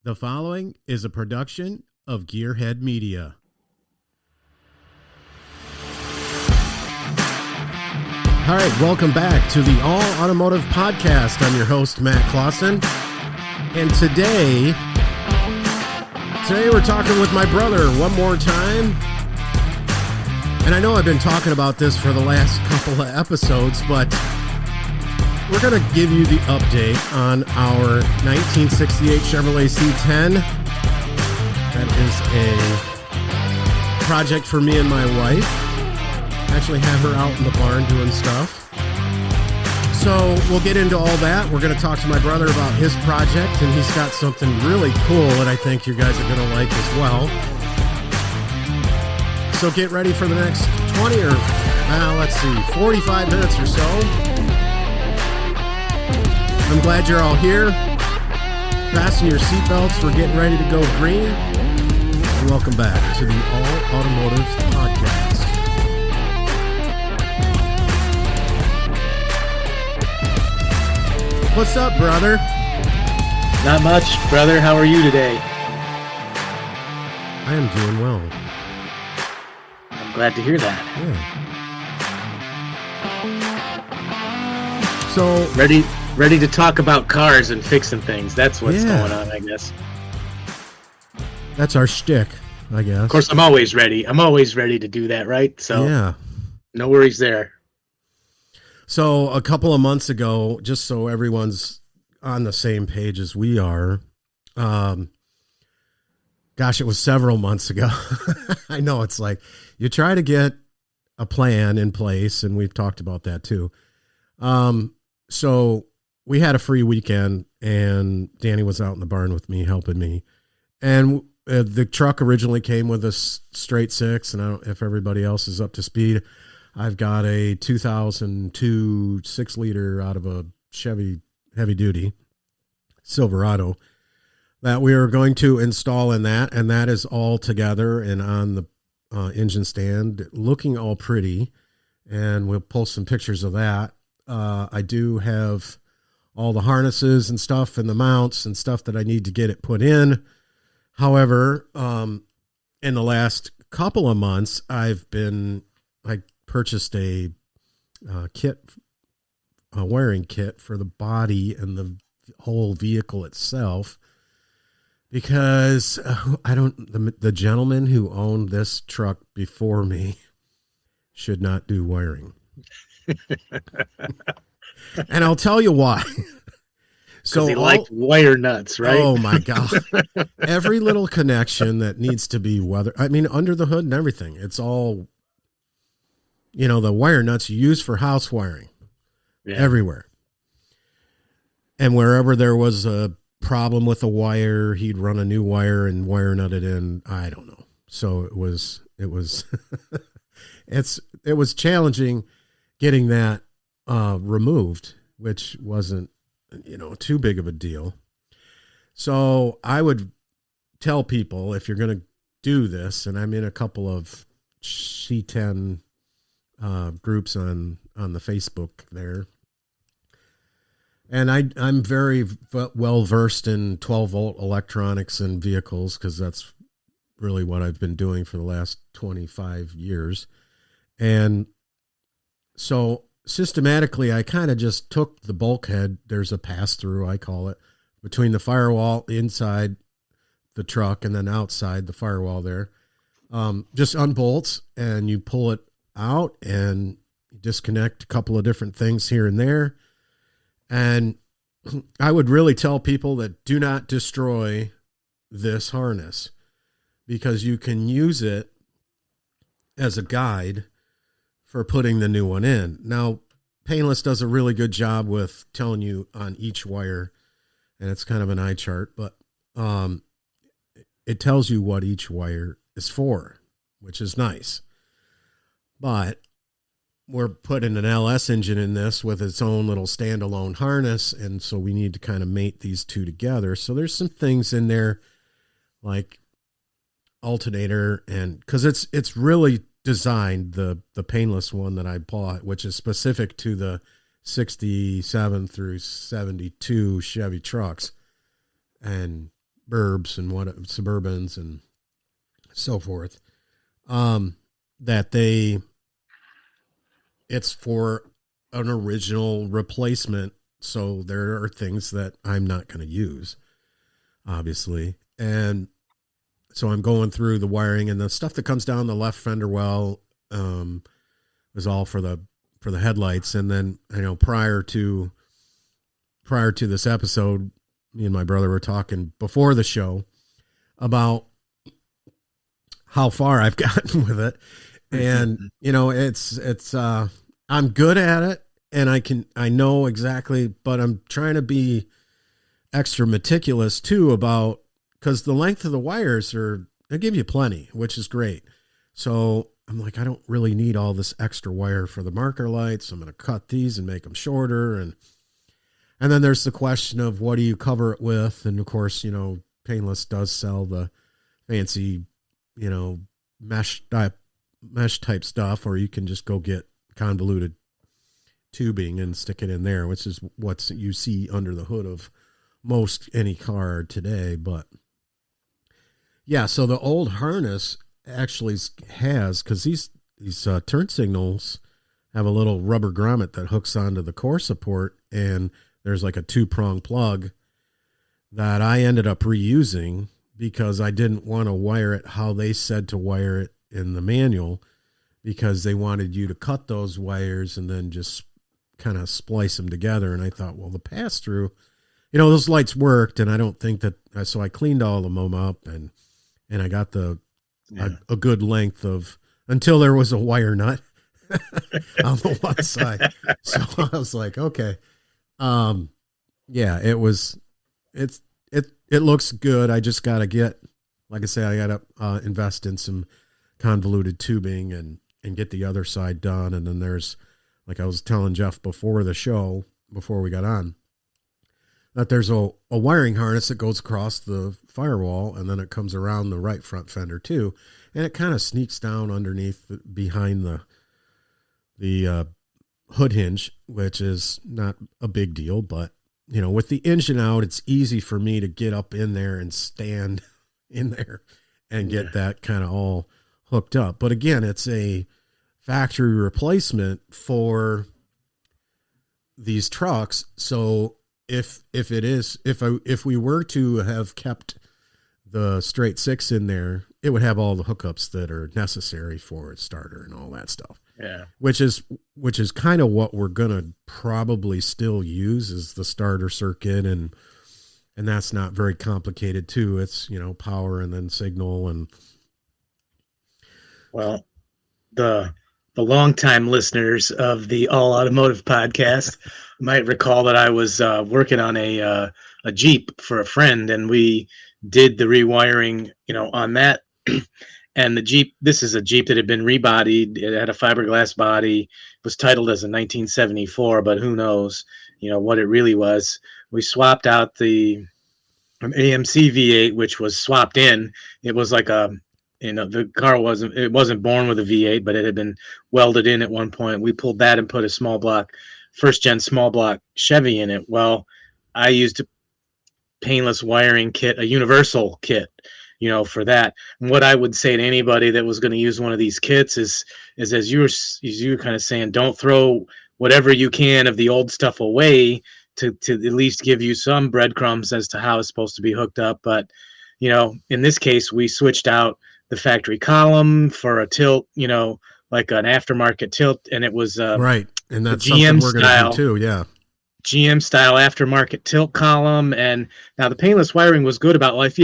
The following is a production of Gearhead Media. All right, welcome back to the All Automotive Podcast. I'm your host, Matt Clawson. And today we're talking with my brother one more time. And I know I've been talking about this for the last couple of episodes, but we're going to give you the update on our 1968 Chevrolet C10. That is a project for me and my wife. Actually have her out in the barn doing stuff. So we'll get into all that. We're going to talk to my brother about his project, and he's got something really cool that I think you guys are going to like as well. So get ready for the next 20 or, 45 minutes or so. I'm glad you're all here. Fasten your seatbelts. We're getting ready to go green. And welcome back to the All Automotive Podcast. What's up, brother? Not much, brother. How are you today? I am doing well. I'm glad to hear that. Yeah. So Ready to talk about cars and fixing things. That's what's going on, I guess. That's our shtick, I guess. Of course, I'm always ready. I'm always ready to do that, right? So yeah, no worries there. So a couple of months ago, just so everyone's on the same page as we are, it was several months ago. I know it's like you try to get a plan in place, and we've talked about that too. So we had a free weekend, and Danny was out in the barn with me, helping me. And the truck originally came with a straight six, and I don't know if everybody else is up to speed. I've got a 2002 6-liter out of a Chevy heavy duty Silverado that we are going to install in that, and that is all together and on the engine stand, looking all pretty, and we'll post some pictures of that. I do have all the harnesses and stuff and the mounts and stuff that I need to get it put in. However, in the last couple of months, I purchased a wiring kit for the body and the whole vehicle itself, because the gentleman who owned this truck before me should not do wiring. And I'll tell you why. So he liked wire nuts, right? Oh my God. Every little connection that needs to be under the hood and everything. It's all, the wire nuts you use for house wiring everywhere. And wherever there was a problem with a wire, he'd run a new wire and wire nut it in. I don't know. So it was it was challenging getting that removed, which wasn't, too big of a deal. So I would tell people, if you're going to do this, and I'm in a couple of C10 groups on the Facebook there, and I'm very well versed in 12-volt electronics and vehicles, because that's really what I've been doing for the last 25 years. And so systematically, I kind of just took the bulkhead. There's a pass-through, I call it, between the firewall inside the truck and then outside the firewall there. Just unbolts, and you pull it out and disconnect a couple of different things here and there. And I would really tell people that do not destroy this harness, because you can use it as a guide for putting the new one in. Now, Painless does a really good job with telling you on each wire, and it's kind of an eye chart, but it tells you what each wire is for, which is nice. But we're putting an LS engine in this with its own little standalone harness, and so we need to kind of mate these two together. So there's some things in there like alternator, and because it's really designed, the Painless one that I bought, which is specific to the 67 through 72 Chevy trucks. And burbs and what Suburbans and so forth, that it's for an original replacement. So there are things that I'm not going to use, obviously. And so I'm going through the wiring, and the stuff that comes down the left fender well, was all for the headlights. And then, prior to this episode, me and my brother were talking before the show about how far I've gotten with it. And, it's I'm good at it, and I know exactly, but I'm trying to be extra meticulous too because the length of the wires they give you plenty, which is great. So I'm like, I don't really need all this extra wire for the marker lights. I'm going to cut these and make them shorter. And then there's the question of what do you cover it with? And of course, Painless does sell the fancy, mesh type stuff, or you can just go get convoluted tubing and stick it in there, which is what you see under the hood of most any car today. But yeah, so the old harness actually has, because these turn signals have a little rubber grommet that hooks onto the core support, and there's like a 2-prong plug that I ended up reusing because I didn't want to wire it how they said to wire it in the manual, because they wanted you to cut those wires and then just kind of splice them together. And I thought, well, the pass-through, those lights worked, and I don't think that, so I cleaned all of them up, and I got a good length of, until there was a wire nut on the one side. So I was like, okay. Yeah, it looks good. I just got to get, like I say, I got to invest in some convoluted tubing and get the other side done. And then there's, like I was telling Jeff before the show, before we got on, that there's a wiring harness that goes across the firewall, and then it comes around the right front fender too. And it kind of sneaks down underneath behind the hood hinge, which is not a big deal, but with the engine out, it's easy for me to get up in there and stand in there and get that kind of all hooked up. But again, it's a factory replacement for these trucks. So if we were to have kept the straight 6 in there, it would have all the hookups that are necessary for its starter and all that stuff. Yeah. Which is kind of what we're going to probably still use is the starter circuit. And that's not very complicated too. It's, power and then signal. And well, the longtime listeners of the All Automotive podcast might recall that I was working on a Jeep for a friend, and we did the rewiring, on that. And the Jeep, this is a Jeep that had been rebodied. It had a fiberglass body. It was titled as a 1974, but who knows, what it really was. We swapped out the AMC V8, which was swapped in. It was like the car wasn't born with a V8, but it had been welded in at one point. We pulled that and put a small block, first gen small block Chevy in it. Well, I used a painless wiring kit, a universal kit, for that. And what I would say to anybody that was going to use one of these kits is as you were kind of saying, don't throw whatever you can of the old stuff away to at least give you some breadcrumbs as to how it's supposed to be hooked up. But, in this case, we switched out the factory column for a tilt, like an aftermarket tilt. And it was right. And that's GM something we're going to do too. Yeah. GM style aftermarket tilt column. And now the painless wiring was good about life,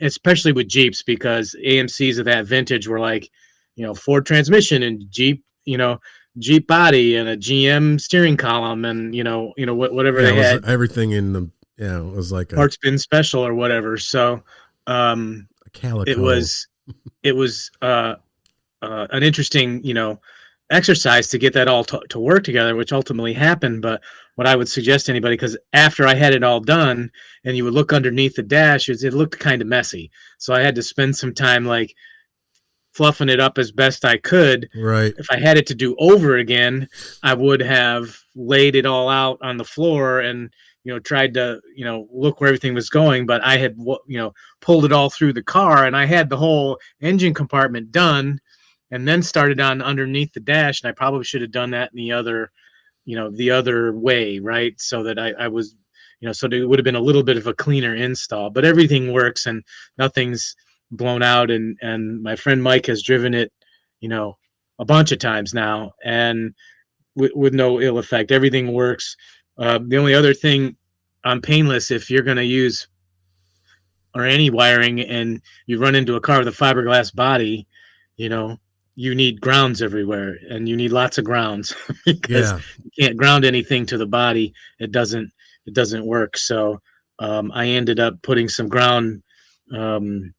especially with Jeeps, because AMCs of that vintage were like, Ford transmission and Jeep body and a GM steering column and whatever they had. Everything in the it was like a parts bin special or whatever. So a calico. it was an interesting exercise to get that all to work together, which ultimately happened. But what I would suggest to anybody, because after I had it all done and you would look underneath the dash, it looked kind of messy. So I had to spend some time like fluffing it up as best I could. Right. If I had it to do over again, I would have laid it all out on the floor and tried to, look where everything was going, but I had, pulled it all through the car, and I had the whole engine compartment done, and then started on underneath the dash. And I probably should have done that in the other way, right? So that I was, so it would have been a little bit of a cleaner install, but everything works and nothing's blown out. And my friend Mike has driven it, a bunch of times now, and with no ill effect. Everything works. The only other thing, I'm painless if you're going to use or any wiring and you run into a car with a fiberglass body, you need grounds everywhere, and you need lots of grounds because you can't ground anything to the body. It doesn't work. So I ended up putting some ground, I don't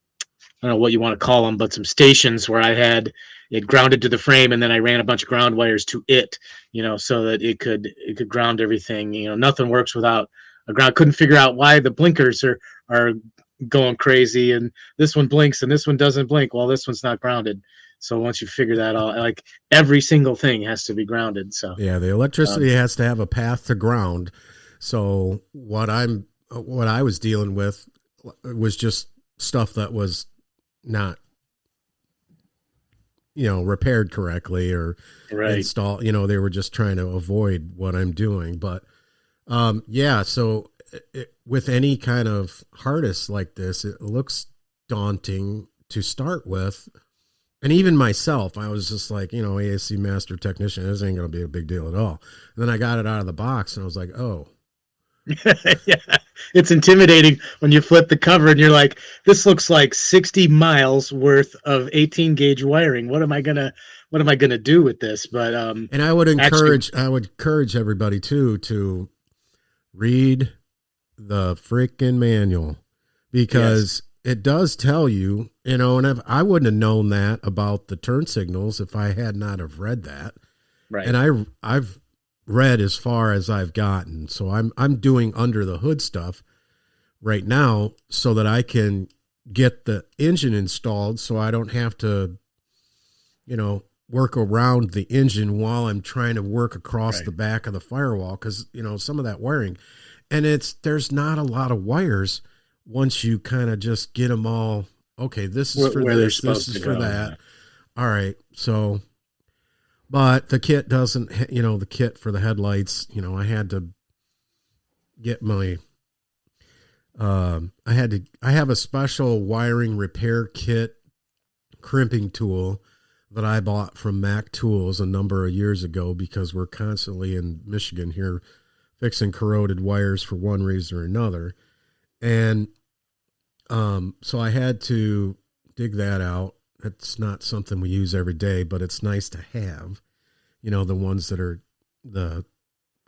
know what you want to call them, but some stations where I had it grounded to the frame, and then I ran a bunch of ground wires to it, so that it could ground everything. Nothing works without a ground. Couldn't figure out why the blinkers are going crazy, and this one blinks and this one doesn't blink. Well, this one's not grounded. So once you figure that out, like every single thing has to be grounded. So yeah, the electricity has to have a path to ground. So what I was dealing with was just stuff that was not, repaired correctly or installed. They were just trying to avoid what I'm doing. But so with any kind of harness like this, it looks daunting to start with. And even myself, I was just like, ASC master technician, this ain't going to be a big deal at all. And then I got it out of the box and I was like, oh. Yeah, it's intimidating when you flip the cover and you're like, this looks like 60 miles worth of 18 gauge wiring. What am I going to do with this? But, and I would encourage everybody too, to read the freaking manual, because it does tell you, and I wouldn't have known that about the turn signals if I had not have read that. Right. And I've read as far as I've gotten. So I'm doing under the hood stuff right now so that I can get the engine installed, so I don't have to, work around the engine while I'm trying to work across the back of the firewall. Cause some of that wiring, and there's not a lot of wires once you kind of just get them all. Okay, this is for this is for that. All right. So, but the kit doesn't, the kit for the headlights, I had to get my, I have a special wiring repair kit crimping tool that I bought from Mac Tools a number of years ago, because we're constantly in Michigan here fixing corroded wires for one reason or another. And so I had to dig that out. It's not something we use every day, but it's nice to have, the ones that are the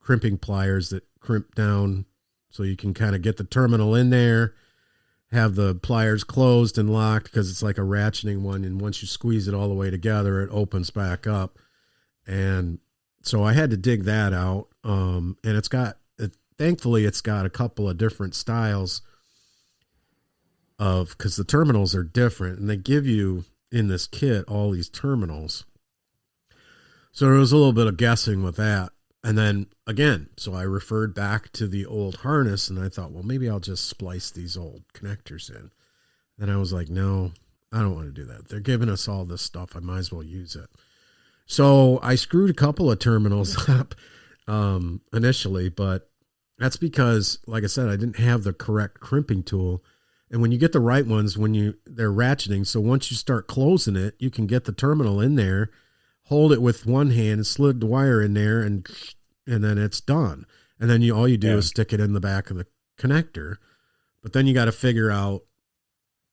crimping pliers that crimp down so you can kind of get the terminal in there, have the pliers closed and locked, because it's like a ratcheting one. And once you squeeze it all the way together, it opens back up. And so I had to dig that out. And thankfully it's got a couple of different styles because the terminals are different, and they give you in this kit all these terminals. So there was a little bit of guessing with that. And then again, so I referred back to the old harness, and I thought, well, maybe I'll just splice these old connectors in. And I was like, no, I don't want to do that. They're giving us all this stuff. I might as well use it. So I screwed a couple of terminals up initially, but that's because, like I said, I didn't have the correct crimping tool. And when you get the right ones, they're ratcheting. So once you start closing it, you can get the terminal in there, hold it with one hand and slid the wire in there, and then it's done. And then all you do is stick it in the back of the connector. But then you got to figure out,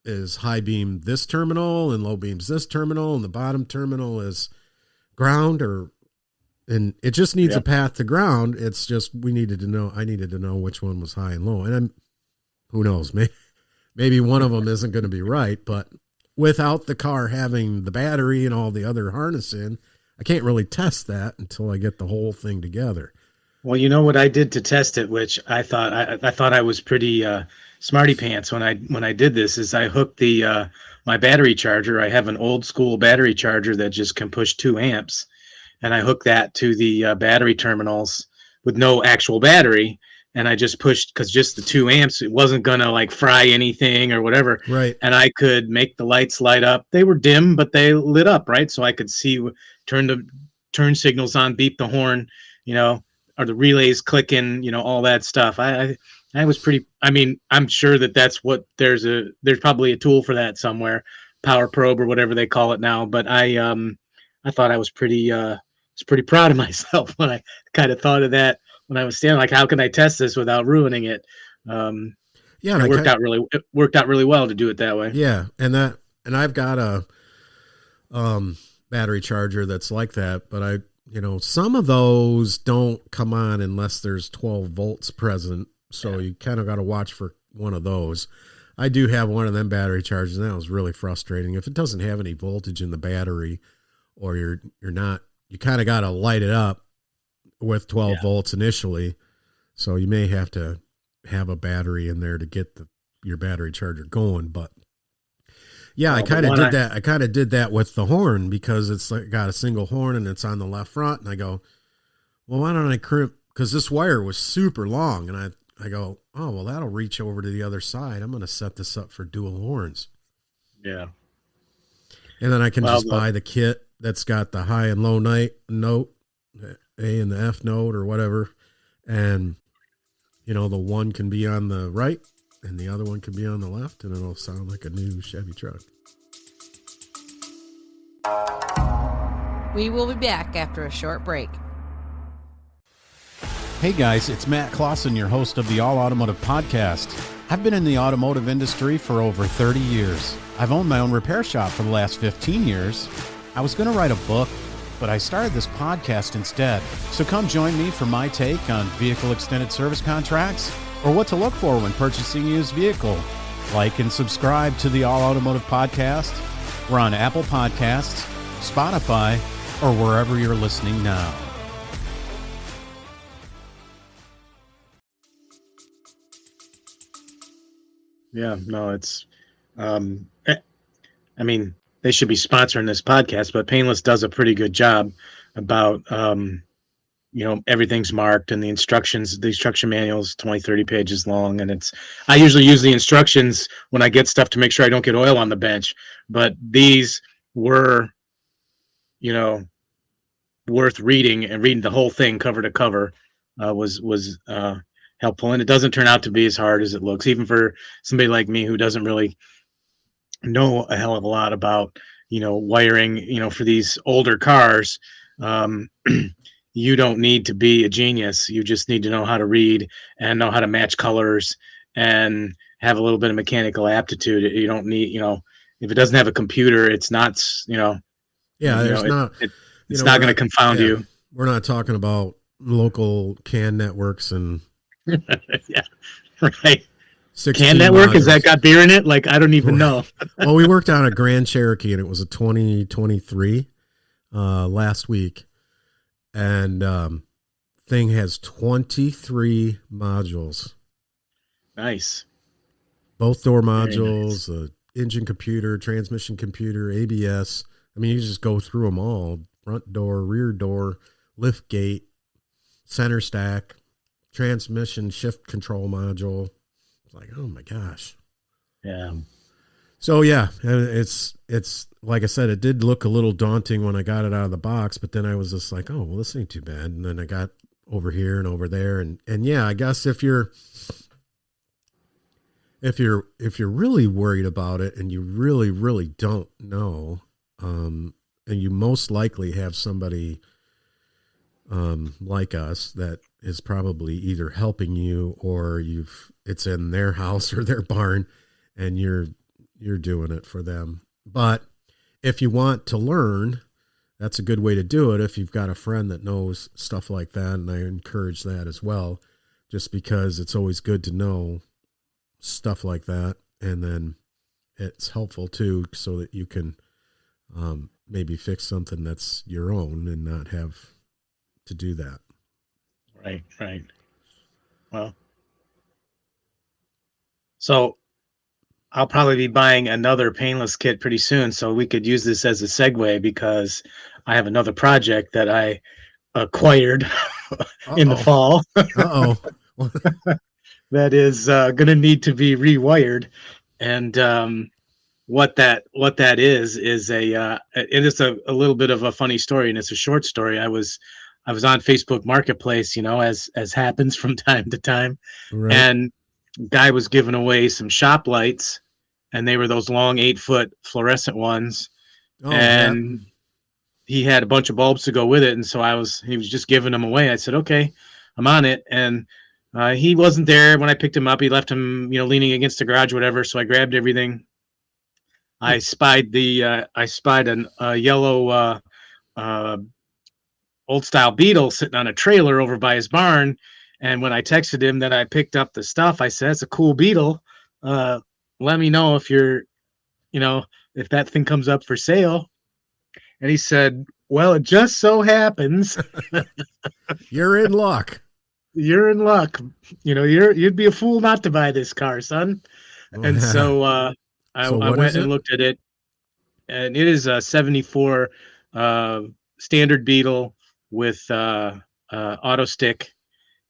is high beam this terminal and low beam's this terminal, and the bottom terminal is ground, and it just needs a path to ground. It's just, I needed to know which one was high and low. And who knows, maybe one of them isn't going to be right, but without the car having the battery and all the other harness in, I can't really test that until I get the whole thing together. Well, you know what I did to test it, which I thought I was pretty smarty pants when I did this, is I hooked the my battery charger. I have an old school battery charger that just can push 2 amps, and I hooked that to the battery terminals with no actual battery. and I just pushed, because just the 2 amps, it wasn't gonna like fry anything or whatever. Right. And I could make the lights light up. They were dim, but they lit up, right? So I could see, turn the turn signals on, beep the horn, or the relays clicking, all that stuff. I was pretty. I mean, I'm sure that's what there's probably a tool for that somewhere, Power Probe or whatever they call it now. But I thought I was pretty proud of myself when I kind of thought of that when I was standing. Like, how can I test this without ruining it? Yeah, it worked out really well to do it that way. Yeah, and I've got a battery charger that's like that, but some of those don't come on unless there's 12 volts present. So you kind of got to watch for one of those. I do have one of them battery chargers, and that was really frustrating. If it doesn't have any voltage in the battery, or you're not, you kind of got to light it up with 12 volts initially. So you may have to have a battery in there to get your battery charger going. But yeah, I kind of did that. I kind of did that with the horn, because it's like got a single horn and it's on the left front. And I go, well, why don't I crimp? Because this wire was super long, and I go, oh, well, that'll reach over to the other side. I'm going to set this up for dual horns. Yeah. And then I can just buy the kit that's got the high and low note, A and the F note or whatever. And, the one can be on the right and the other one can be on the left, and it'll sound like a new Chevy truck. We will be back after a short break. Hey guys, it's Matt Clawson, your host of the All Automotive Podcast. I've been in the automotive industry for over 30 years. I've owned my own repair shop for the last 15 years. I was going to write a book, but I started this podcast instead. So come join me for my take on vehicle extended service contracts, or what to look for when purchasing a used vehicle. Like and subscribe to the All Automotive Podcast. We're on Apple Podcasts, Spotify, or wherever you're listening now. Yeah, no, it's, I mean, they should be sponsoring this podcast, but Painless does a pretty good job about, everything's marked, and the instruction manuals 20, 30 pages long. And I usually use the instructions when I get stuff to make sure I don't get oil on the bench, but these were, worth reading, and reading the whole thing cover to cover was helpful. And it doesn't turn out to be as hard as it looks, even for somebody like me who doesn't really know a hell of a lot about, wiring, for these older cars. You don't need to be a genius. You just need to know how to read and know how to match colors and have a little bit of mechanical aptitude. You don't need, if it doesn't have a computer, it's not, it's not going to confound you. We're not talking about local CAN networks and yeah, right. CAN network modules. Has that got beer in it? Like, I don't even know. Well, we worked on a Grand Cherokee, and it was a 2023 last week, and thing has 23 modules. Nice. Both door modules, nice. Engine computer, transmission computer, ABS. I mean, you just go through them all: front door, rear door, lift gate, center stack, transmission shift control module. It's like, oh my gosh. Yeah. So yeah, it's like I said, it did look a little daunting when I got it out of the box, but then I was just like, oh, well, this ain't too bad. And then I got over here and over there, and yeah, I guess if you're really worried about it and you really, really don't know, and you most likely have somebody like us that is probably either helping you, or it's in their house or their barn, and you're doing it for them. But if you want to learn, that's a good way to do it. If you've got a friend that knows stuff like that, and I encourage that as well, just because it's always good to know stuff like that. And then it's helpful too, so that you can maybe fix something that's your own and not have to do that. Right. Well, so I'll probably be buying another Painless kit pretty soon, so we could use this as a segue, because I have another project that I acquired in the fall. Well, that is going to need to be rewired. And what that is it is a little bit of a funny story, and it's a short story. I was on Facebook Marketplace, as happens from time to time, Right. and guy was giving away some shop lights, and they were those long 8-foot fluorescent ones, Oh, and he had a bunch of bulbs to go with it, and so he was just giving them away. I said, okay, I'm on it, and he wasn't there when I picked him up. He left him, leaning against the garage, whatever. So I grabbed everything. I spied a yellow old style Beetle sitting on a trailer over by his barn. And when I texted him that I picked up the stuff, I said, "It's a cool Beetle. Let me know if if that thing comes up for sale." And he said, "Well, it just so happens you're in luck. You're in luck. You'd be a fool not to buy this car, son." And so I went and looked at it, and it is a 74 standard Beetle with auto stick.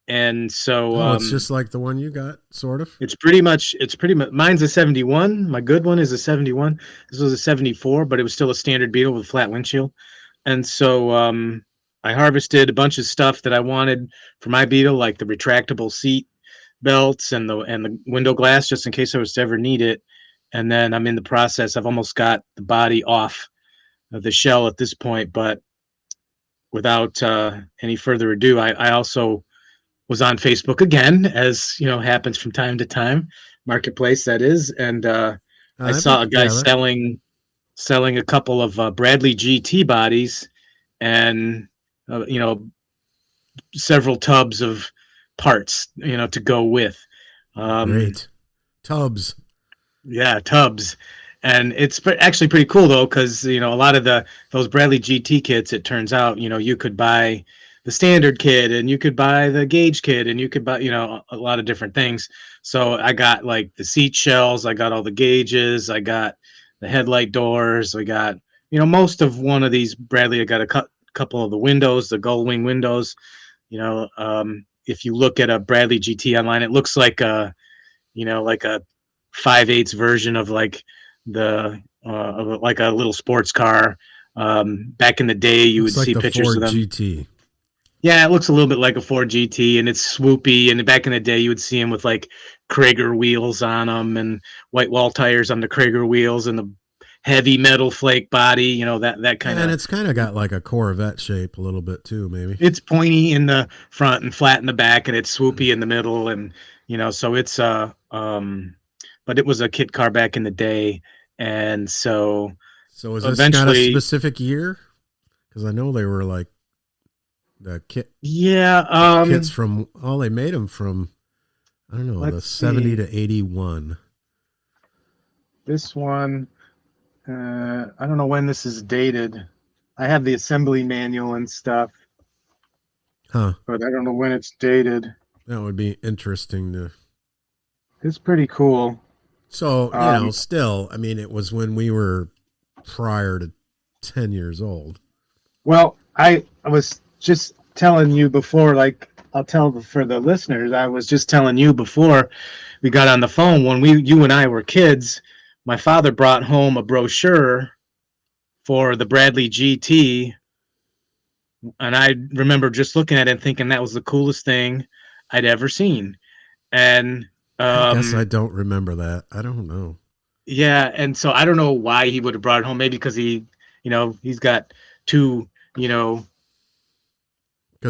And so it's just like the one you got, sort of. It's pretty much mine's a 71. My good one is a 71. This was a 74, but it was still a standard Beetle with a flat windshield. And so I harvested a bunch of stuff that I wanted for my Beetle, like the retractable seat belts and the window glass, just in case I was to ever need it. And then I'm in the process. I've almost got the body off of the shell at this point, but without any further ado, I also was on Facebook again, as happens from time to time, Marketplace that is, and I saw a guy selling a couple of Bradley GT bodies, and several tubs of parts, to go with. Great tubs. Yeah, tubs. And it's actually pretty cool though, because a lot of those Bradley GT kits, it turns out you could buy the standard kit, and you could buy the gauge kit, and you could buy a lot of different things. So I got like the seat shells, I got all the gauges, I got the headlight doors, I got most of one of these Bradley. I got a couple of the windows, the gull wing windows. If you look at a Bradley GT online, it looks like a 5/8 version of like like a little sports car. Back in the day, you would see pictures Ford of them. GT. Yeah, it looks a little bit like a Ford GT, and it's swoopy. And back in the day, you would see them with like Krager wheels on them, and white wall tires on the Krager wheels, and the heavy metal flake body. That kind of. And it's kind of got like a Corvette shape a little bit too, maybe. It's pointy in the front and flat in the back, and it's swoopy in the middle, and so it's but it was a kit car back in the day, and so is this got a specific year? Because I know they were like the kit. Yeah, kits from they made them from I don't know, the 70 to 81. This one, I don't know when this is dated. I have the assembly manual and stuff, but I don't know when it's dated. That would be interesting to. It's pretty cool. So, still, I mean, it was when we were prior to 10 years old. Well, I was just telling you before, like, I'll tell for the listeners, I was just telling you before we got on the phone, when you and I were kids, my father brought home a brochure for the Bradley GT, and I remember just looking at it and thinking that was the coolest thing I'd ever seen. And I guess I don't remember that. I don't know. Yeah, and so I don't know why he would have brought it home. Maybe because he's got two, because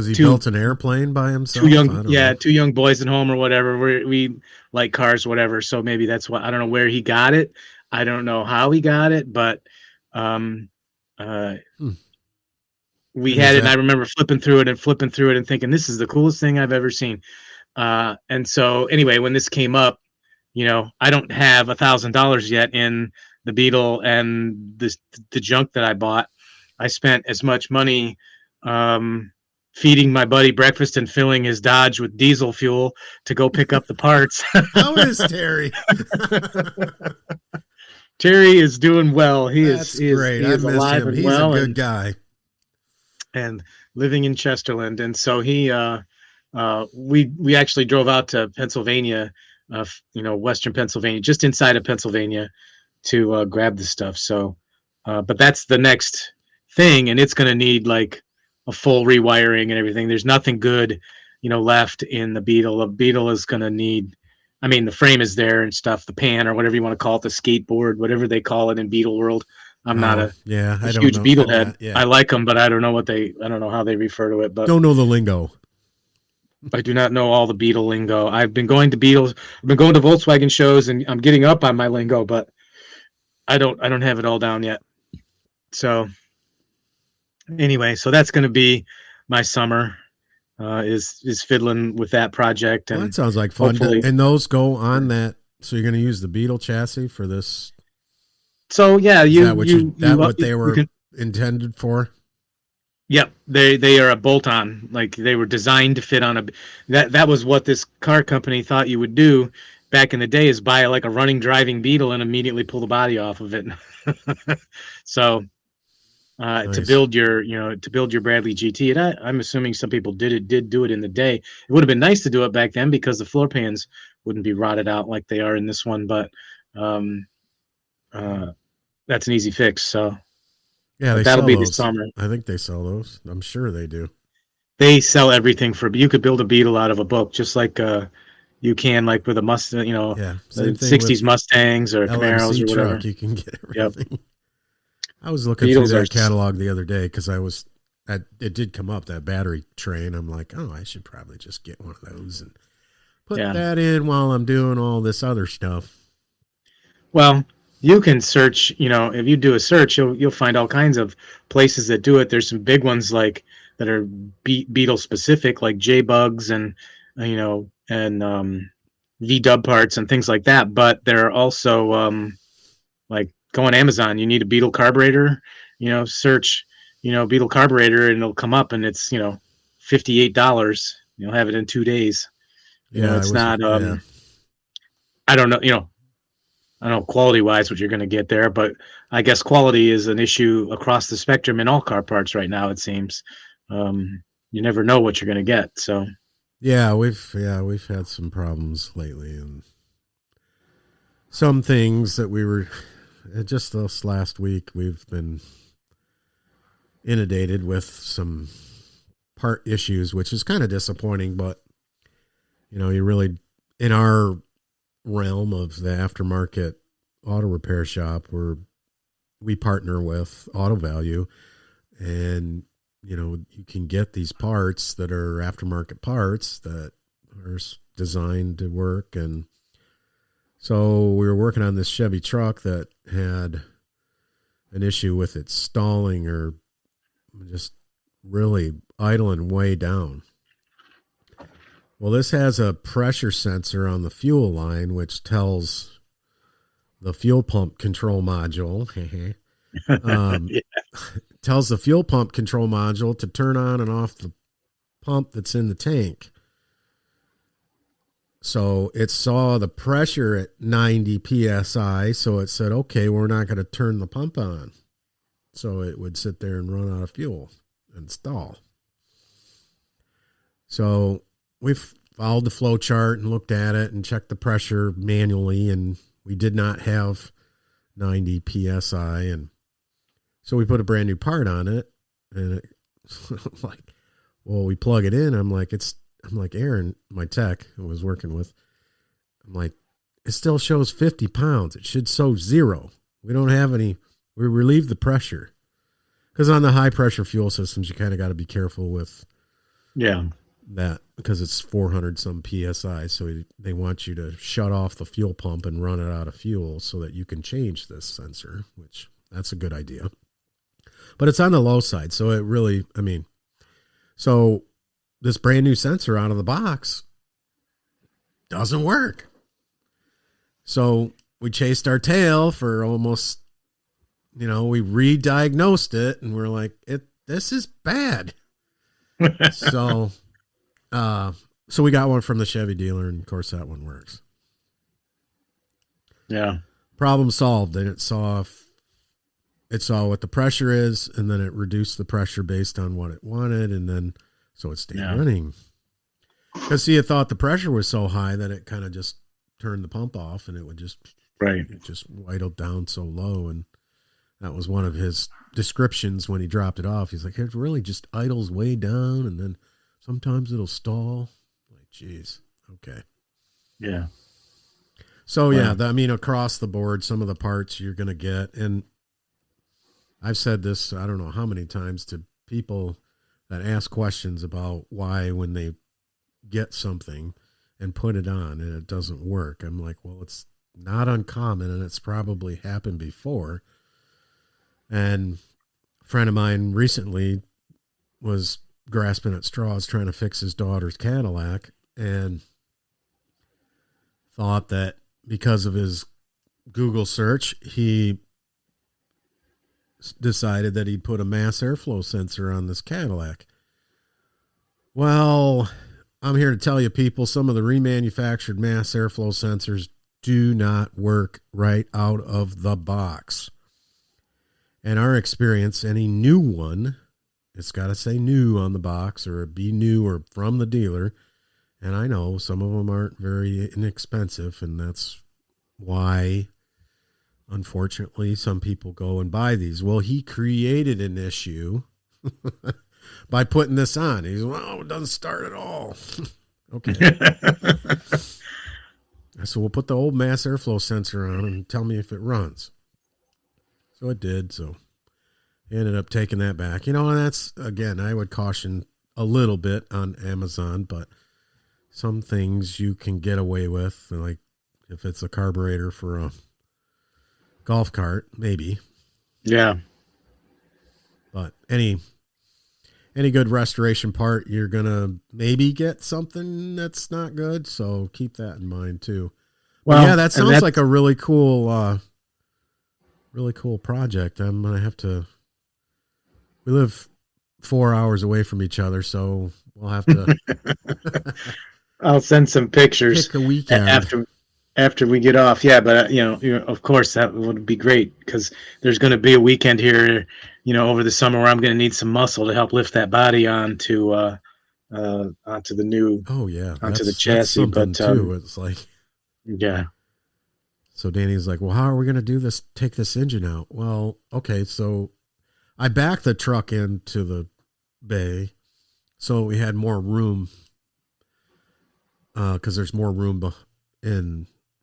he built an airplane by himself. Two young boys at home or whatever. We like cars, whatever. So maybe that's why. I don't know where he got it. I don't know how he got it, but we had it, and I remember flipping through it and thinking, this is the coolest thing I've ever seen. And so anyway, when this came up, I don't have $1,000 yet in the Beetle and the junk that I bought. I spent as much money feeding my buddy breakfast and filling his Dodge with diesel fuel to go pick up the parts. How is Terry? Terry is doing well. He is great. He is alive and He's well. He's a good guy. And living in Chesterland. And so he we actually drove out to Pennsylvania, Western Pennsylvania, just inside of Pennsylvania, to grab the stuff. So, but that's the next thing, and it's going to need like a full rewiring and everything. There's nothing good, left in the Beetle. The Beetle is going to need. I mean, the frame is there and stuff, the pan or whatever you want to call it, the skateboard, whatever they call it in Beetle world. I'm not a I don't huge know. Beetle head. Yeah. I like them, but I don't know how they refer to it. But Don't know the lingo. I do not know all the Beetle lingo. I've been going to Volkswagen shows, and I'm getting up on my lingo, but I don't have it all down yet. So anyway, so that's going to be my summer. Is fiddling with that project, and Well, that sounds like fun. And those go on that. So you're going to use the Beetle chassis for this. So yeah, what they were intended for. Yep, they are a bolt-on. Like they were designed to fit on a. That was what this car company thought you would do back in the day, is buy like a running driving Beetle and immediately pull the body off of it. So nice. to build your Bradley GT, and I'm assuming some people did do it in the day. It would have been nice to do it back then because the floor pans wouldn't be rotted out like they are in this one. But that's an easy fix. So yeah, that'll be the summer. I think they sell those. I'm sure they do. They sell everything you could build a Beetle out of a book, just like you can like with a Mustang, the 60s Mustangs or Camaros or whatever. Truck, you can get everything. Yep. I was looking Beetles through their catalog the other day because it did come up, that battery train. I'm like, oh, I should probably just get one of those and put that in while I'm doing all this other stuff. Well, you can search, if you do a search, you'll find all kinds of places that do it. There's some big ones like that are Beetle specific, like J-Bugs and V-Dub parts and things like that. But there are also like go on Amazon. You need a Beetle carburetor, search, Beetle carburetor, and it'll come up, and it's $58. You'll have it in 2 days. It's not. I don't know. I don't know quality-wise what you're going to get there, but I guess quality is an issue across the spectrum in all car parts right now. It seems you never know what you're going to get. So yeah, we've had some problems lately, and some things that we were just this last week we've been inundated with some part issues, which is kind of disappointing. But you really, in our realm of the aftermarket auto repair shop, where we partner with Auto Value, and you can get these parts that are aftermarket parts that are designed to work. And so we were working on this Chevy truck that had an issue with it stalling or just really idling way down. Well, this has a pressure sensor on the fuel line, which tells the fuel pump control module, tells the fuel pump control module to turn on and off the pump that's in the tank. So it saw the pressure at 90 PSI, so it said, okay, we're not going to turn the pump on. So it would sit there and run out of fuel and stall. So we've followed the flow chart and looked at it and checked the pressure manually, and we did not have 90 PSI. And so we put a brand new part on it, and we plug it in. I'm like, Aaron, my tech who was working with, I'm like, it still shows 50 pounds. It should show 0. We don't have any. We relieve the pressure, because on the high pressure fuel systems, you kind of got to be careful with that, because it's 400 some PSI. So they want you to shut off the fuel pump and run it out of fuel so that you can change this sensor, which that's a good idea. But it's on the low side. So it really, so this brand new sensor out of the box doesn't work. So we chased our tail for almost, we re-diagnosed it, and we're like, this is bad. So we got one from the Chevy dealer, and of course that one works. Yeah. Problem solved. And it saw what the pressure is, and then it reduced the pressure based on what it wanted, and then so it stayed running. Because he had thought the pressure was so high that it kind of just turned the pump off, and it would just Right. it just idled down so low. And that was one of his descriptions when he dropped it off. He's like, it really just idles way down, and then sometimes it'll stall. Like, geez, okay. Yeah. So, yeah, I mean, across the board, some of the parts you're going to get, and I've said this, I don't know how many times to people that ask questions about why when they get something and put it on and it doesn't work. I'm like, well, it's not uncommon, and it's probably happened before. And a friend of mine recently was grasping at straws trying to fix his daughter's Cadillac, and thought that because of his Google search, he decided that he'd put a mass airflow sensor on this Cadillac. Well, I'm here to tell you, people, some of the remanufactured mass airflow sensors do not work right out of the box. In our experience, any new one, it's got to say new on the box, or be new or from the dealer. And I know some of them aren't very inexpensive, and that's why, unfortunately, some people go and buy these. Well, he created an issue by putting this on. He's, well, it doesn't start at all. Okay. So we'll put the old mass airflow sensor on and tell me if it runs. So it did. So I ended up taking that back. And that's, again, I would caution a little bit on Amazon, but some things you can get away with, like if it's a carburetor for a golf cart, maybe. Yeah. But any good restoration part, you're going to maybe get something that's not good. So keep that in mind too. Well, yeah, that sounds like a really cool project. I'm going to have to, we live 4 hours away from each other, so we'll have to. I'll send some pictures pick a weekend after we get off. Yeah, but of course that would be great, because there's going to be a weekend here, over the summer where I'm going to need some muscle to help lift that body onto the new. Oh yeah, onto the chassis. But too, it's like, yeah. So Danny's like, well, how are we going to do this? Take this engine out. Well, okay, so I backed the truck into the bay, so we had more room. Because there's more room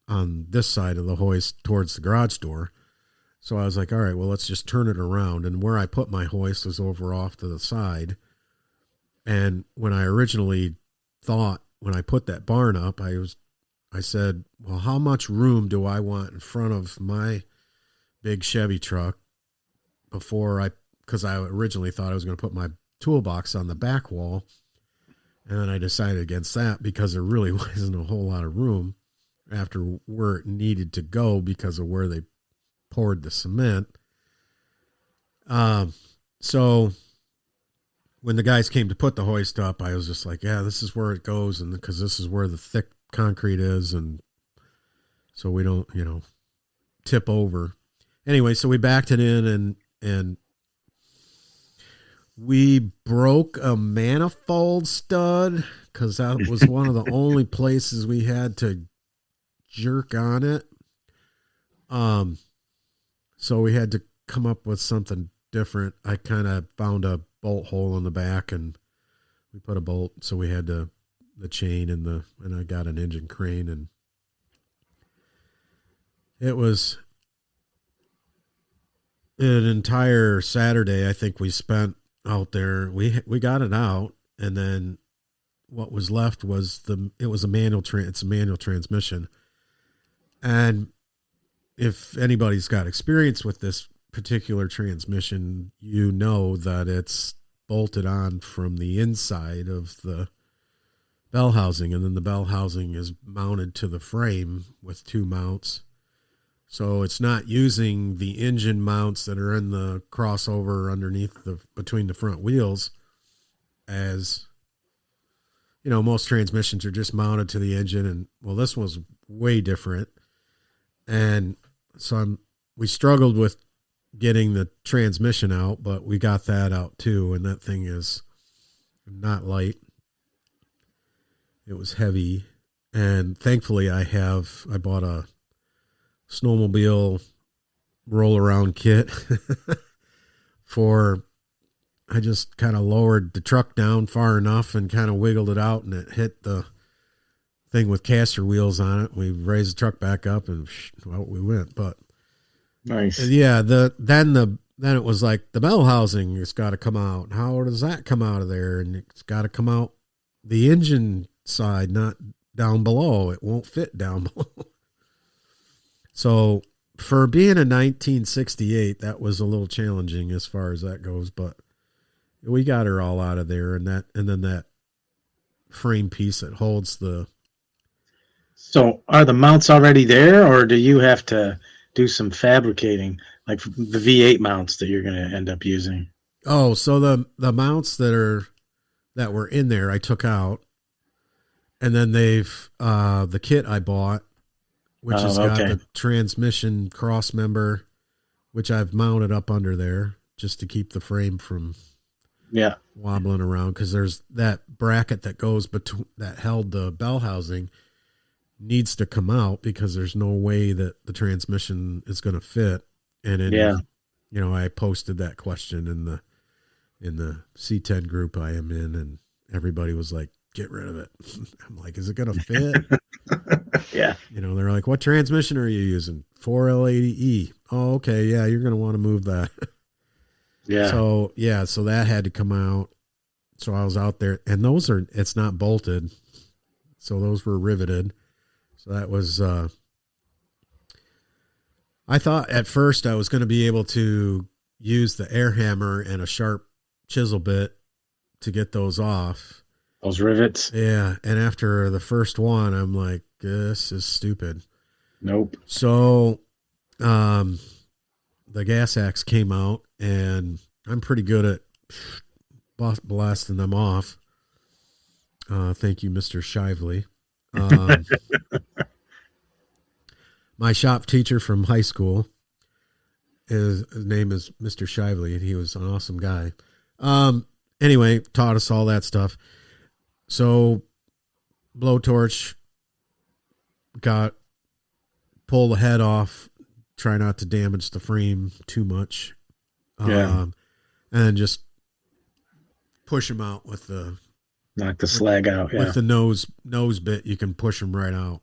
on this side of the hoist towards the garage door. So I was like, all right, well, let's just turn it around. And where I put my hoist was over off to the side. And when I originally thought, when I put that barn up, I said, well, how much room do I want in front of my big Chevy truck because I originally thought I was going to put my toolbox on the back wall. And then I decided against that because there really wasn't a whole lot of room after where it needed to go because of where they poured the cement. So when the guys came to put the hoist up, I was just like, yeah, this is where it goes. And because this is where the thick concrete is. And so we don't, tip over. Anyway, so we backed it in and we broke a manifold stud because that was one of the only places we had to jerk on it. So we had to come up with something different. I kind of found a bolt hole in the back and we put a bolt. So we had the chain and I got an engine crane, and it was an entire Saturday. I think we spent out there. We got it out, and then what was left was it's a manual transmission. And if anybody's got experience with this particular transmission, you know that it's bolted on from the inside of the bell housing, and then the bell housing is mounted to the frame with two mounts. So it's not using the engine mounts that are in the crossover underneath between the front wheels, as most transmissions are just mounted to the engine. And well, this was way different. And so we struggled with getting the transmission out, but we got that out too. And that thing is not light. It was heavy, and thankfully I bought a snowmobile roll around kit I just kind of lowered the truck down far enough and kind of wiggled it out, and it hit the thing with caster wheels on it. We raised the truck back up, and out we went. But nice. Yeah, then it was like the bell housing has got to come out. How does that come out of there? And it's got to come out the engine side, not down below. It won't fit down below. So for being a 1968, that was a little challenging as far as that goes, but we got her all out of there, and then that frame piece that holds the. So are the mounts already there, or do you have to do some fabricating, like the V8 mounts that you're going to end up using? Oh, so the mounts that were in there, I took out, and then the kit I bought, which has got the transmission cross member, which I've mounted up under there just to keep the frame from wobbling around, because there's that bracket that goes between that held the bell housing needs to come out because there's no way that the transmission is going to fit. And I posted that question in the C10 group I am in, and everybody was like, get rid of it. I'm like, is it going to fit? Yeah. They're like, what transmission are you using? 4L80E. Oh, okay. Yeah. You're going to want to move that. Yeah. So that had to come out. So I was out there, and it's not bolted. So those were riveted. So that was, I thought at first I was going to be able to use the air hammer and a sharp chisel bit to get those off. Those rivets. Yeah. And after the first one, I'm like, this is stupid. Nope. So, the gas axe came out, and I'm pretty good at blasting them off. Thank you, Mr. Shively. My shop teacher from high school, his name is Mr. Shively, and he was an awesome guy. Anyway, taught us all that stuff. So blowtorch, pull the head off, try not to damage the frame too much. And then just push them out with the knock the slag out. With the nose bit, you can push them right out.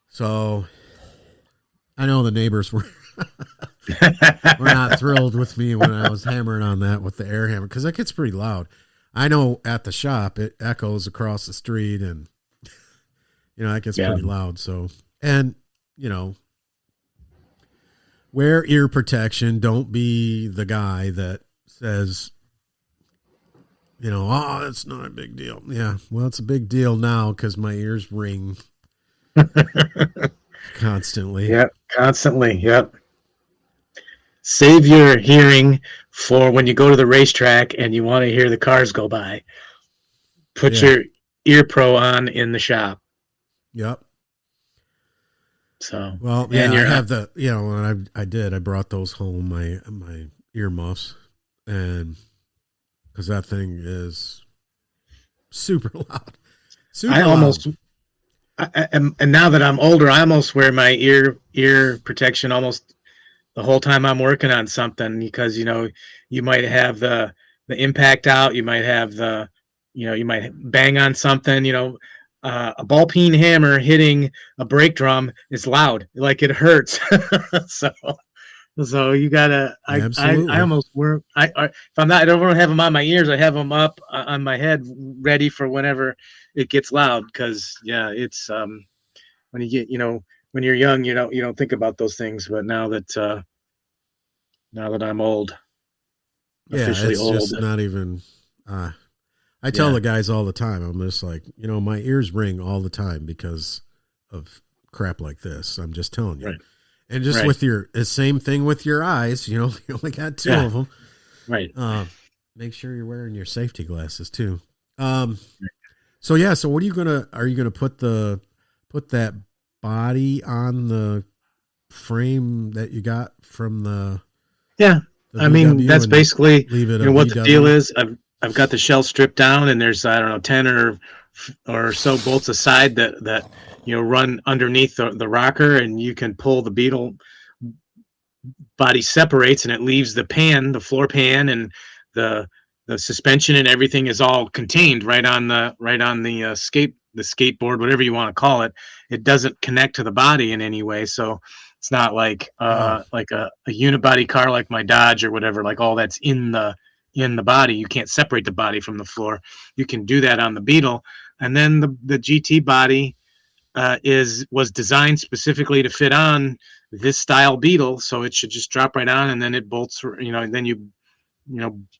So I know the neighbors were not thrilled with me when I was hammering on that with the air hammer, because it gets pretty loud. I know at the shop it echoes across the street, and it gets pretty loud. So, and wear ear protection. Don't be the guy that says, oh, it's not a big deal. Yeah, well, it's a big deal now because my ears ring constantly. Yep, constantly. Yep. Save your hearing for when you go to the racetrack and you want to hear the cars go by. Put your ear pro on in the shop. Yep. So I have the and I brought those home, my earmuffs, and because that thing is super loud. And now that I'm older, I almost wear my ear protection almost the whole time I'm working on something, because you might have the impact out, you might have you might bang on something, a ball peen hammer hitting a brake drum is loud, like it hurts. So you gotta. I almost wear. If I don't have them on my ears, I have them up on my head, ready for whenever it gets loud. Because it's when you get when you're young, you don't think about those things. But now that I'm old, officially it's old, just not even. I tell the guys all the time. I'm just like, my ears ring all the time because of crap like this. I'm just telling you. Right. And just with the same thing with your eyes, you only got two of them. Right. Make sure you're wearing your safety glasses too. So what are you gonna put that body on the frame that you got from the I mean, that's basically what the deal is. I've got the shell stripped down, and there's 10 or or so bolts aside that run underneath the rocker, and you can pull the Beetle body separates, and it leaves the floor pan, and the suspension and everything is all contained right on the the skateboard, whatever you want to call it. It doesn't connect to the body in any way, so it's not like like a unibody car like my Dodge or whatever, like all that's in the body. You can't separate the body from the floor. You can do that on the Beetle. And then the GT body was designed specifically to fit on this style Beetle, so it should just drop right on, and then it bolts, and then you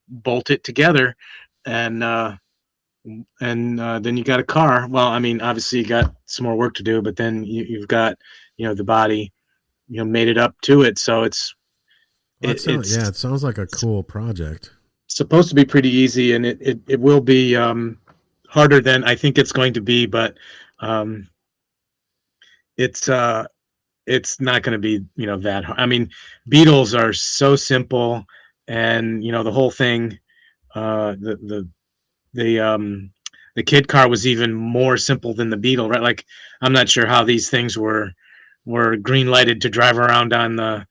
bolt it together, and then you got a car. Well, I mean, obviously you got some more work to do, but then you've got the body made it up to it, so it sounds like a cool project. Supposed to be pretty easy, and it will be harder than I think it's going to be, but it's not going to be that hard. I mean, Beetles are so simple, and the whole thing, the kid car was even more simple than the Beetle, right? Like, I'm not sure how these things were green lighted to drive around on the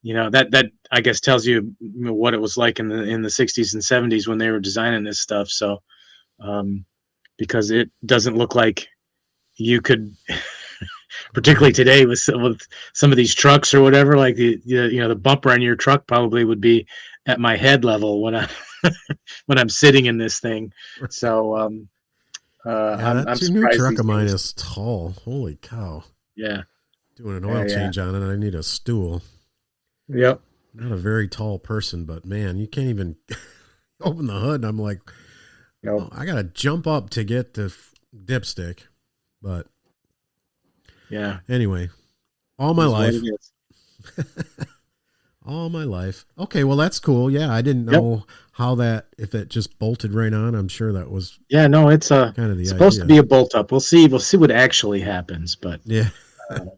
that I guess tells you what it was like in the 60s and 70s when they were designing this stuff. So because it doesn't look like you could particularly today with some of these trucks or whatever, like the bumper on your truck probably would be at my head level when I when I'm sitting in this thing. So I'm that new truck of mine is tall. Holy cow. Yeah. Doing an oil change on it, I need a stool. Yep. Not a very tall person, but man, you can't even open the hood. And I'm like, nope. I got to jump up to get the dipstick. But yeah. Anyway, all my life. All my life. Okay, well, that's cool. Yeah, I didn't know how if it just bolted right on. I'm sure that was. Yeah, no, it's kind of the supposed idea. To be a bolt up. We'll see what actually happens, but yeah.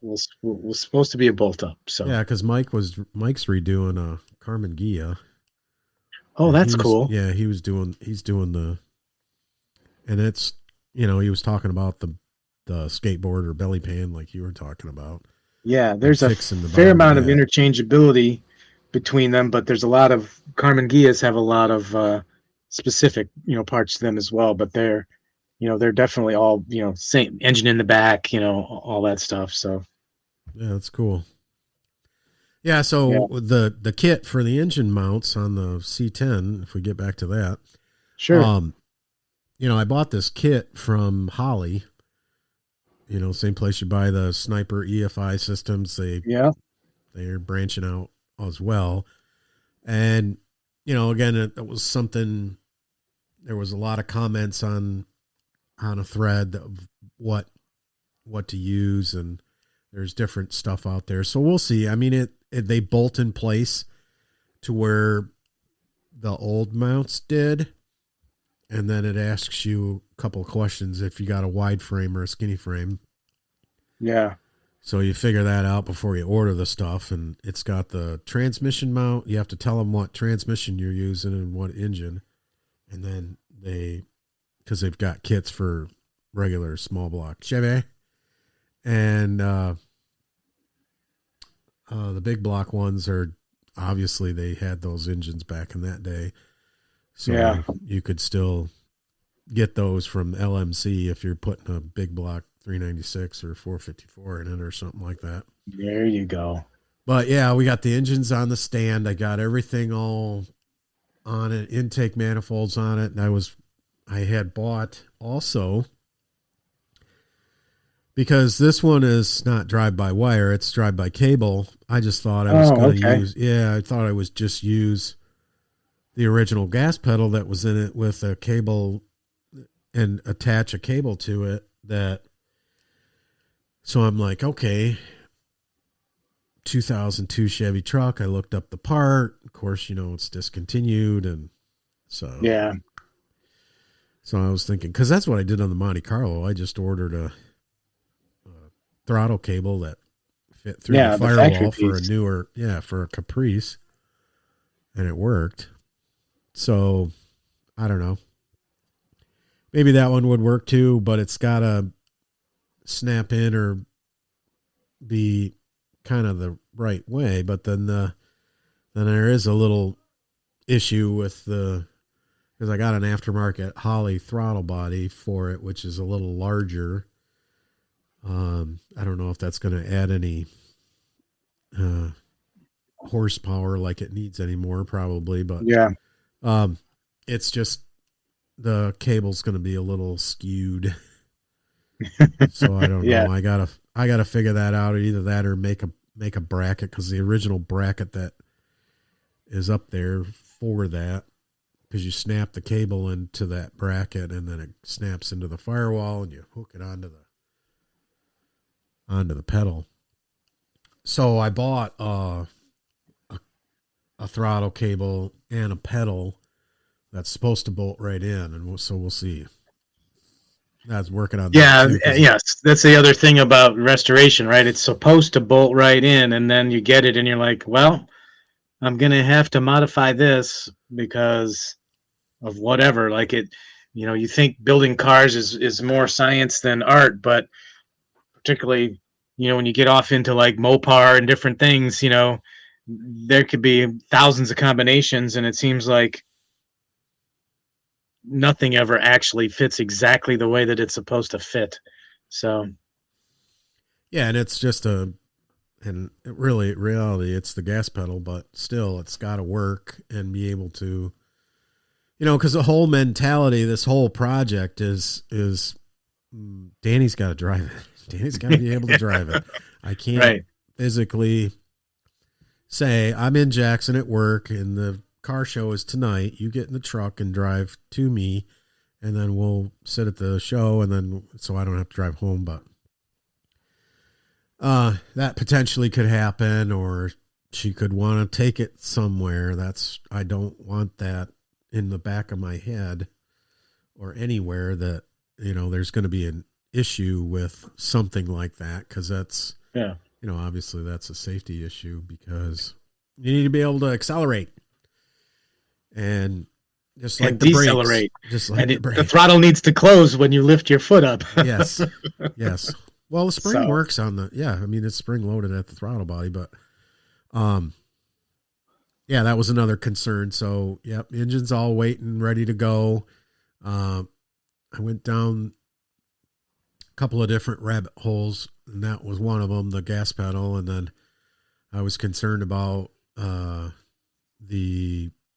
We're supposed to be a bolt up. So yeah, because Mike's redoing a Carmen Ghia. Oh, that's cool. Yeah, he's doing the, and it's he was talking about the skateboard or belly pan like you were talking about. Yeah, there's a fair amount of interchangeability between them, but there's a lot of Carmen Ghias have a lot of specific parts to them as well, but they're definitely all, same engine in the back, all that stuff. So, yeah, that's cool. Yeah. So the kit for the engine mounts on the C10, if we get back to that, sure. I bought this kit from Holly, same place you buy the Sniper EFI systems. They're branching out as well. And, again, it was something, there was a lot of comments on a thread of what to use, and there's different stuff out there. So we'll see. I mean, they bolt in place to where the old mounts did, and then it asks you a couple of questions if you got a wide frame or a skinny frame. Yeah. So you figure that out before you order the stuff, and it's got the transmission mount. You have to tell them what transmission you're using and what engine, and then because they've got kits for regular small block Chevy, and the big block ones are obviously they had those engines back in that day, so you could still get those from LMC if you're putting a big block 396 or 454 in it or something like that. There you go. But yeah, we got the engines on the stand. I got everything all on it, intake manifolds on it, and I had bought also, because this one is not drive-by-wire, it's drive-by-cable. I just thought I was going to I thought I was just use the original gas pedal that was in it with a cable and attach a cable to it. So I'm like, okay, 2002 Chevy truck. I looked up the part. Of course, it's discontinued, and so yeah. So I was thinking, because that's what I did on the Monte Carlo. I just ordered a throttle cable that fit through the firewall for a Caprice, and it worked. So I don't know. maybe that one would work too, but it's got to snap in or be kind of the right way. But then there is a little issue with because I got an aftermarket Holley throttle body for it, which is a little larger. I don't know if that's going to add any horsepower like it needs anymore, probably, but Yeah. It's just the cable's going to be a little skewed. So I don't Yeah. know. I gotta figure that out. Either that or make a bracket, because the original bracket that is up there for that, because you snap the cable into that bracket and then it snaps into the firewall and you hook it onto the pedal. So I bought a throttle cable and a pedal that's supposed to bolt right in, and so we'll see. That's working on Yeah, that too, yes. That's the other thing about restoration, right? It's supposed to bolt right in, and then you get it, and you're like, well, I'm going to have to modify this because of whatever. Like it, you think building cars is more science than art, but particularly, when you get off into like Mopar and different things, there could be thousands of combinations, and it seems like nothing ever actually fits exactly the way that it's supposed to fit. So yeah, and it's just reality, it's the gas pedal, but still, it's got to work and be able to, because the whole mentality, this whole project is Danny's got to drive it. Danny's got to be able to drive it. I can't physically say I'm in Jackson at work and the car show is tonight. You get in the truck and drive to me, and then we'll sit at the show, and then so I don't have to drive home. But that potentially could happen, or she could want to take it somewhere. I don't want that in the back of my head or anywhere that, there's going to be an issue with something like that. Cause that's, obviously that's a safety issue, because you need to be able to accelerate and just like the decelerate. Brakes, just like the throttle needs to close when you lift your foot up. Yes. Yes. Well, the spring works on it's spring loaded at the throttle body, but, that was another concern. So, engine's all waiting, ready to go. I went down a couple of different rabbit holes, and that was one of them, the gas pedal. And then I was concerned about,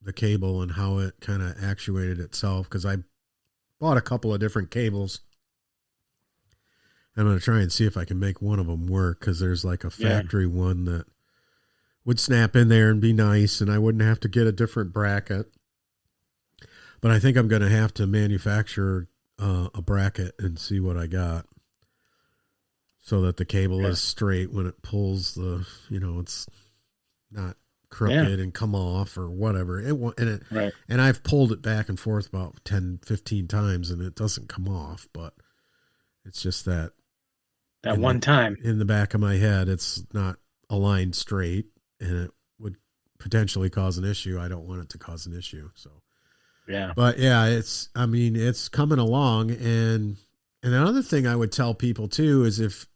the cable and how it kind of actuated itself, because I bought a couple of different cables. I'm going to try and see if I can make one of them work, because there's like a factory one that would snap in there and be nice, and I wouldn't have to get a different bracket. But I think I'm going to have to manufacture a bracket and see what I got, so that the cable is straight when it pulls it's not crooked and come off or whatever. And I've pulled it back and forth about 10, 15 times, and it doesn't come off, but it's just that one time in the back of my head, it's not aligned straight, and it would potentially cause an issue. I don't want it to cause an issue. So, but it's coming along. And another thing I would tell people too is if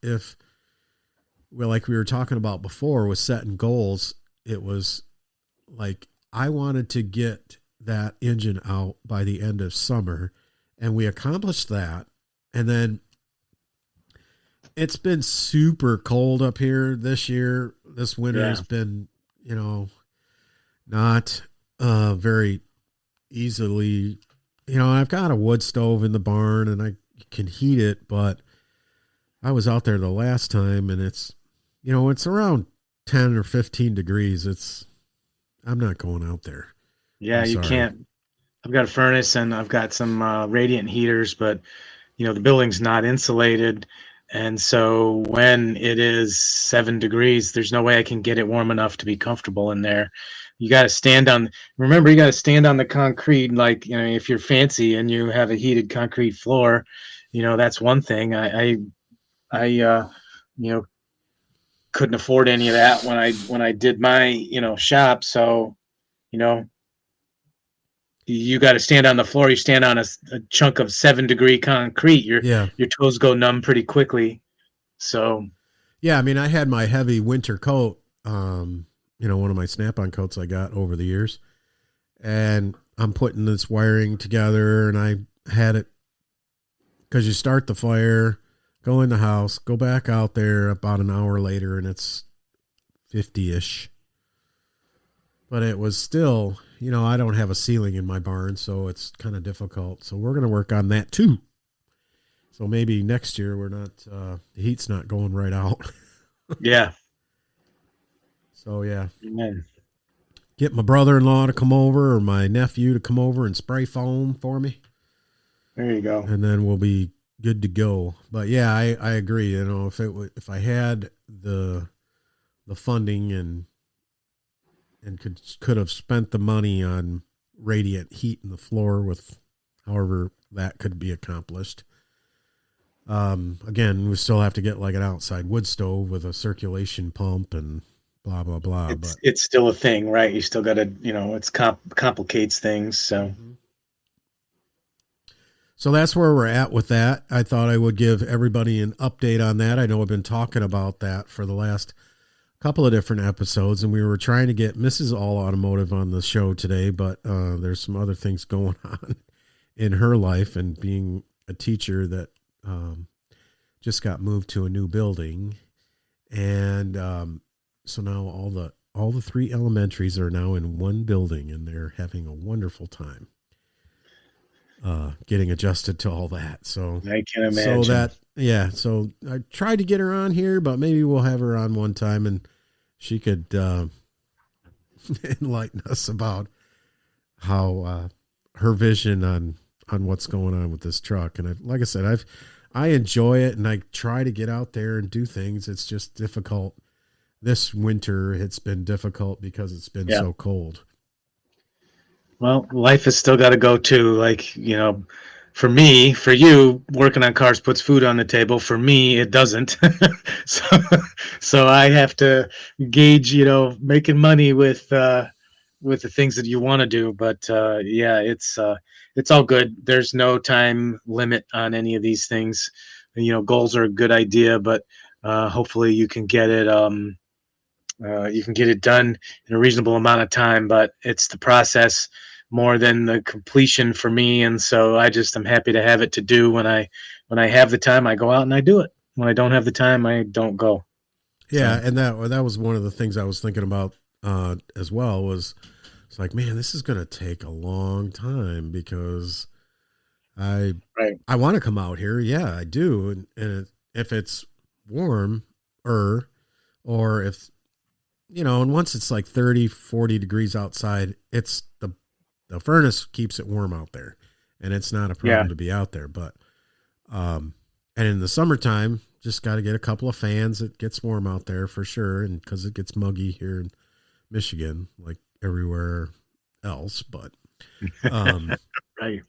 like we were talking about before with setting goals, it was like, I wanted to get that engine out by the end of summer, and we accomplished that. And then it's been super cold up here this year. This winter has been, not very easily, I've got a wood stove in the barn and I can heat it, but I was out there the last time and it's around 10 or 15 degrees. I'm not going out there. Yeah, you can't. I've got a furnace and I've got some radiant heaters, but the building's not insulated. And so when it is 7 degrees, there's no way I can get it warm enough to be comfortable in there. You got to stand on the concrete. Like, if you're fancy and you have a heated concrete floor, that's one thing. I couldn't afford any of that when I did my, shop. So, you got to stand on the floor. You stand on a chunk of 7-degree concrete. Your toes go numb pretty quickly. So, yeah, I mean, I had my heavy winter coat, one of my Snap-on coats I got over the years, and I'm putting this wiring together, and I had it because you start the fire, go in the house, go back out there about an hour later, and it's 50-ish. But it was still, I don't have a ceiling in my barn, so it's kind of difficult. So we're going to work on that too. So maybe next year we're not, the heat's not going right out. Yeah. So yeah. Amen. Get my brother-in-law to come over or my nephew to come over and spray foam for me. There you go. And then we'll be good to go. But yeah, I agree. If I had the funding and could have spent the money on radiant heat in the floor with however that could be accomplished. Again, we still have to get like an outside wood stove with a circulation pump and blah, blah, blah. It's still a thing, right? You still got to, it's complicates things. So. So that's where we're at with that. I thought I would give everybody an update on that. I know I've been talking about that for the last couple of different episodes, and we were trying to get Mrs. All Automotive on the show today, but there's some other things going on in her life, and being a teacher that just got moved to a new building, and so now all the 3 elementaries are now in one building, and they're having a wonderful time getting adjusted to all that. So I can imagine. So I tried to get her on here, but maybe we'll have her on one time and she could enlighten us about how her vision on what's going on with this truck. And like I said, I enjoy it, and I try to get out there and do things. It's just difficult. This winter, it's been difficult because it's been so cold. Well, life has still got to go too. Like, for me, for you, working on cars puts food on the table. For me, it doesn't. So I have to gauge, making money with the things that you want to do. But it's all good. There's no time limit on any of these things. Goals are a good idea, but hopefully you can get it. You can get it done in a reasonable amount of time, but it's the process more than the completion for me. And so I'm happy to have it to do. When I have the time, I go out and I do it. When I don't have the time, I don't go. Yeah. So. And that was one of the things I was thinking about as well, was it's like, man, this is going to take a long time because I want to come out here. Yeah, I do. And if it's warm or if, and once it's like 30, 40 degrees outside, it's the furnace keeps it warm out there, and it's not a problem to be out there. But, and in the summertime, just got to get a couple of fans. It gets warm out there for sure. And cause it gets muggy here in Michigan, like everywhere else, but, right.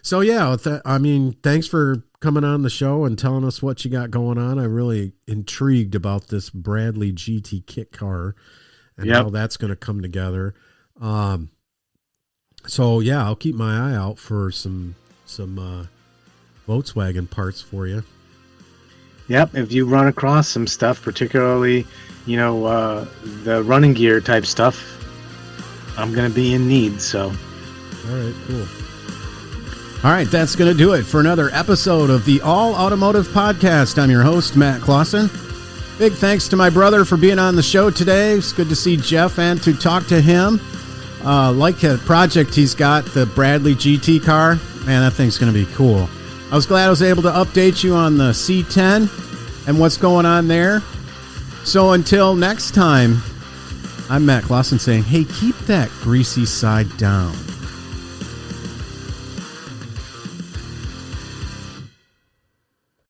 So yeah, thanks for coming on the show and telling us what you got going on. I'm really intrigued about this Bradley GT kit car and how that's going to come together. So yeah, I'll keep my eye out for some Volkswagen parts for you. Yep. If you run across some stuff, particularly, the running gear type stuff, I'm going to be in need. So. All right, cool. All right, that's going to do it for another episode of the All Automotive Podcast. I'm your host, Matt Clawson. Big thanks to my brother for being on the show today. It's good to see Jeff and to talk to him. Like the project he's got, the Bradley GT car. Man, that thing's going to be cool. I was glad I was able to update you on the C10 and what's going on there. So until next time, I'm Matt Clawson saying, hey, keep that greasy side down.